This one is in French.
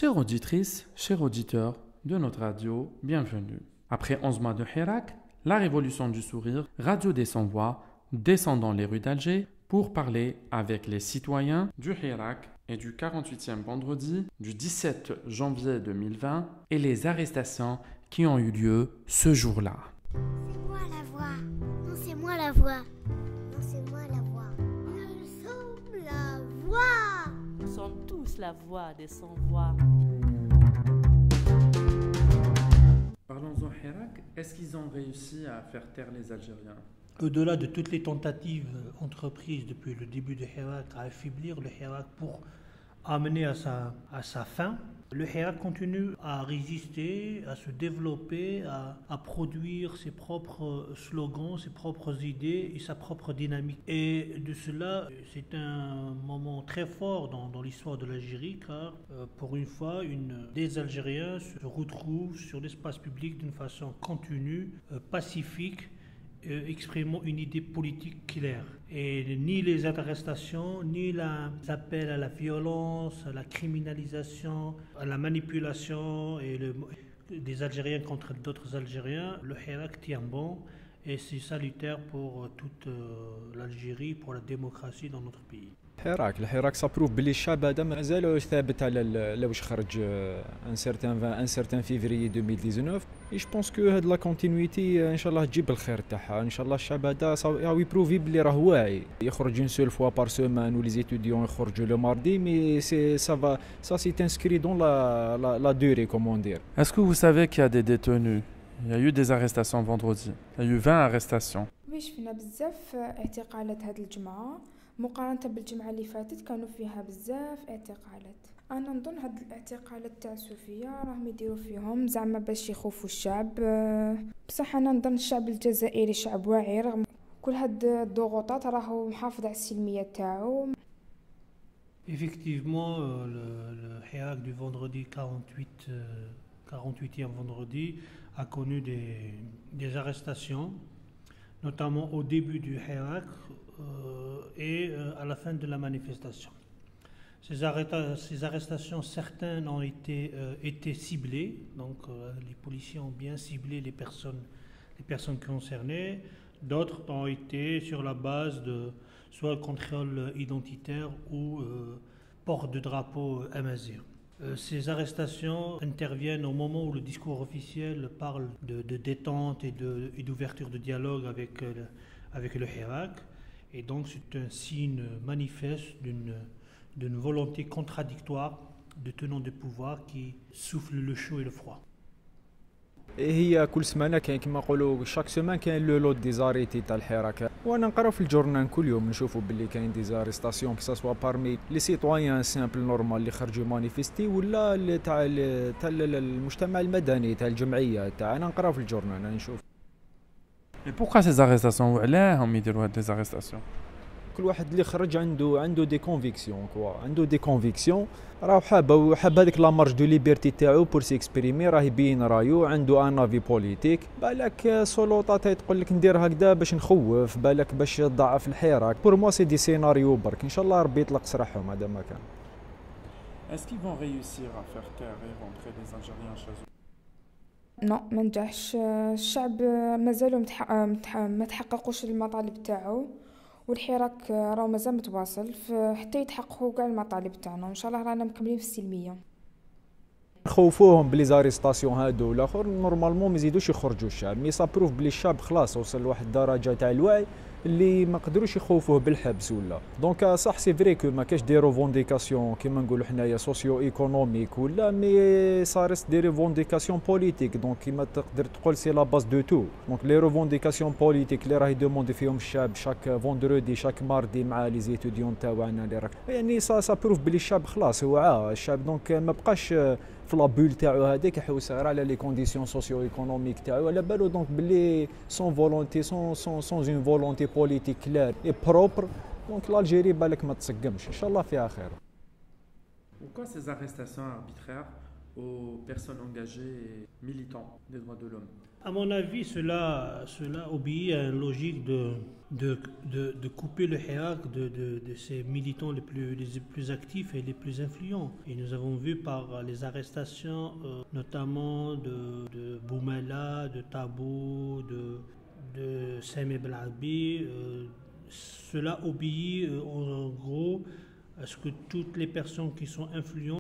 Chères auditrices, chers auditeurs de notre radio, bienvenue. Après 11 mois de Hirak, la révolution du sourire, Radio des Sans-Voix descend dans les rues d'Alger pour parler avec les citoyens du Hirak et du 48e vendredi du 17 janvier 2020 et les arrestations qui ont eu lieu ce jour-là. C'est moi la voix. Non, c'est moi la voix. Non, c'est moi la voix. Nous sommes la voix. Nous sommes tous la voix des sans-voix. Parlons-en Hirak, est-ce qu'ils ont réussi à faire taire les Algériens? Au-delà de toutes les tentatives entreprises depuis le début de Hirak à affaiblir le Hirak pour amener à sa fin, le Hirak continue à résister, à se développer, à produire ses propres slogans, ses propres idées et sa propre dynamique. Et de cela, c'est un moment très fort dans l'histoire de l'Algérie, car pour une fois, des Algériens se retrouvent sur l'espace public d'une façon continue, pacifique, exprimant une idée politique claire. Et ni les arrestations, ni les appels à la violence, à la criminalisation, à la manipulation des Algériens contre d'autres Algériens, le Hirak tient bon et c'est salutaire pour toute l'Algérie, pour la démocratie dans notre pays. الحراك سابروف بلي الشعب هذا مازال ثابت على واش خرج ان سيرتان فيفري 2019 اي جو بونس كو هاد لا كونتينيتي ان شاء الله تجيب الخير تاعها ان شاء الله الشعب هذا وي بروفي بلي راه واعي يخرج اون سول فوا بار سومان ولي زيتوديون يخرجوا لو ماردي مي سي سا سي تانسكري دون لا دوري كومون دير. Est-ce que vous savez qu'il y a des détenus? Il y a eu des arrestations vendredi. Il y a eu 20 arrestations. وي شفنا بزاف اعتقالات هاد الجمعة مقارنة بالجمعة اللي فاتت كانوا فيها بزاف اعتقالات. انا نظن هاد الاعتقالات تاع سوفيا راهم يديروا فيهم زعما باش يخوفوا الشعب، بصح انا نظن الشعب الجزائري شعب واعي رغم كل هاد الضغوطات راهو محافظ على السلمية تاعو. Effectivement, le Hirak du vendredi 48e vendredi a connu des arrestations, notamment au début du Hirak et à la fin de la manifestation. Ces arrestations, certaines ont été ciblées, donc les policiers ont bien ciblé les personnes concernées, d'autres ont été sur la base de soit contrôle identitaire ou port de drapeau amazigh. Ces arrestations interviennent au moment où le discours officiel parle de détente et d'ouverture de dialogue avec le Hirak. Et donc c'est un signe manifeste d'une volonté contradictoire de tenants de pouvoir qui souffle le chaud et le froid. هي كل سمانه كاين كما نقولوا شاك سومان كاين لو لوت دي زاريتي تاع الحراك وانا نقراو في الجورنال كل يوم نشوفوا باللي كاين دي زاريستاسيون كي سوا بارمي لي سيتويان سامبل نورمال اللي خرجوا مانيفيستي ولا تاع المجتمع المدني تاع الجمعيه تاع انا نقراو في الجورنال انا نشوف. Et pourquoi ces arrestations? وعلاهم يديروا هاد des arrestations? كل واحد اللي خرج عنده دي كونفيكسيون عنده دي كونفيكسيون راه حاب هذيك لا مارج دو ليبرتي تاعو بور سيكسبريمي راه يبين رايو عنده ان افي بوليتيك بالك سلطات تقول لك ندير هكذا باش نخوف بالك باش تضعف الحراك بور موا سي دي سيناريو برك ان شاء الله ربي يطلق سراحهم هذا ما كان. Est-ce qu'ils vont réussir à faire taire et rentrer les Algériens chez eux? نو ما نجحش، الشعب مازالوا ما تحققوش المطالب تاعو والحراك راه مازال متواصل حتى يتحققوا كاع المطالب تاعنا وان شاء الله رانا مكملين في السلميه. خوفوهم بلي زاريستاسيون هادو والاخر نورمالمون ما يزيدوش يخرجوا الشعب مي سابروف بلي الشعب خلاص وصل لواحد الدرجه تاع الوعي اللي ما قدروش يخوفوه بالحبس ولا دونك صح سي فري كو ما كاش دي ريفونديكاسيون كيما نقولوا حنايا سوسيو ايكونوميك ولا مي سارست دي ريفونديكاسيون بوليتيك دونك كيما تقدر تقول سي لا باز دو تو دونك لي ريفونديكاسيون بوليتيك اللي راهي دوموندي فيهم الشعب شاك فوندرودي شاك ماردي مع لي زيتوديون تاعنا اللي راك يعني سا بروف بلي الشعب خلاص وعى الشعب دونك ما بقاش في لابول تاعو هذاك يحوس غير على لي كونديسيون سوسيو ايكونوميك تاعو على بالو دونك بلي سون فولونتي سون اون فولونتي بوليتيك كلار اي بروبر دونك l'Algérie بالك ما تسقمش ان شاء الله فيها خير. Pourquoi ces arrestations arbitraires aux personnes engagées et militants des droits de l'homme? À mon avis, cela obéit à une logique de couper le Hirak de ces militants les plus actifs et les plus influents. Et nous avons vu par les arrestations, notamment de Boumela, de Tabou, de Sami Belhabi, cela obéit en gros à ce que toutes les personnes qui sont influentes